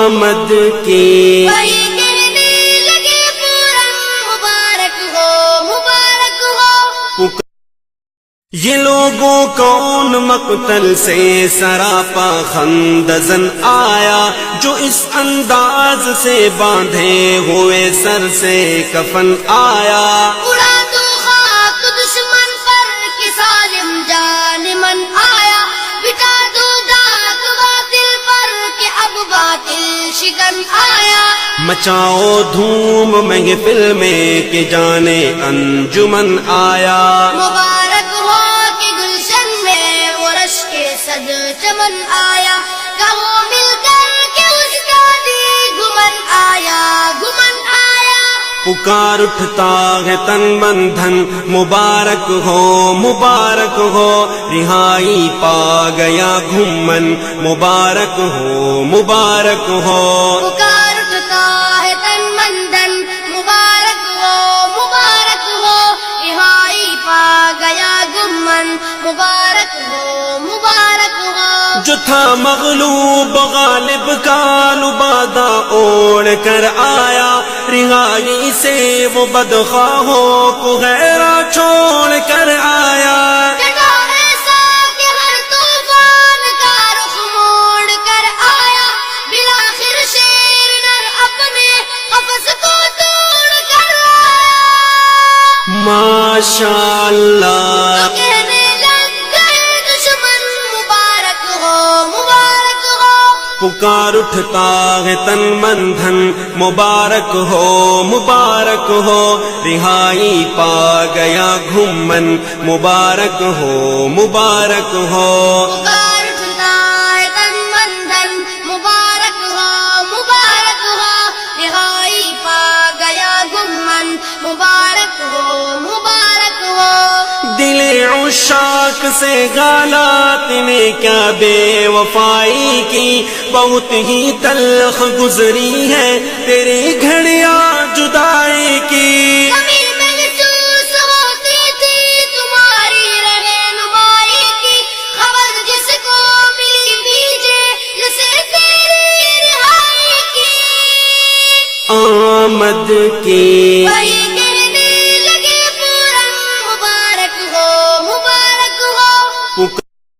آمد کی وہی کہنے لگے پورن مبارک ہو مبارک ہو. یہ لوگوں کون مقتل سے سراپا خندزن آیا، جو اس انداز سے باندھے ہوئے سر سے کفن آیا. اڑا دو خاک دشمن پر کہ ظالم جان من آیا، بٹا دو داغ باطل پر کہ اب باطل شکن آیا. مچاؤ دھوم محفل میں کہ جانے انجمن آیا. مبارک ہو کہ گلشن میں وہ رش کے صد چمن آیا. کہو مل کر کہ استادی گمن آیا گمن آیا. پکار اٹھتا ہے تن من دھن، مبارک ہو مبارک ہو، رہائی پا گیا گھمن، مبارک ہو مبارک ہو. پکار اٹھتا ہے تن من دھن، مبارک ہو مبارک ہو، رہائی پا گیا گمن، مبارک ہو مبارک ہو. جو تھا مغلوب غالب کا لبادہ اوڑھ کر آیا، رہائی سے وہ بدخواہوں کو غیرہ چھوڑ کر آیا. ڈٹا ایسا کہ ہر طوفان کا رخ موڑ کر آیا، بالآخر شیر نر اپنے قفس کو توڑ کر آیا. ماشاء اللہ. کہنے لگ گئے دشمن مبارک ہو مبارک ہو. پکار اٹھتا ہے تن من دھن، مبارک ہو مبارک ہو، رہائی پا گیا گھمن، مبارک ہو مبارک ہو. پکار اٹھتا ہے تن من دھن، مبارک ہو مبارک ہو، رہائی پا گیا گمن، مبارک ہو مبارک ہو. دل عشاق سے غالات نے کیا بے وفائی کی، بہت ہی تلخ گزری ہے تیری گھڑیاں جدائی کی. زمین محسوس ہوتی تھی تمہاری رہنمائی کی، خبر جس کو ملی بھیجے جسے تیری رہائی کی. آمد کی وہی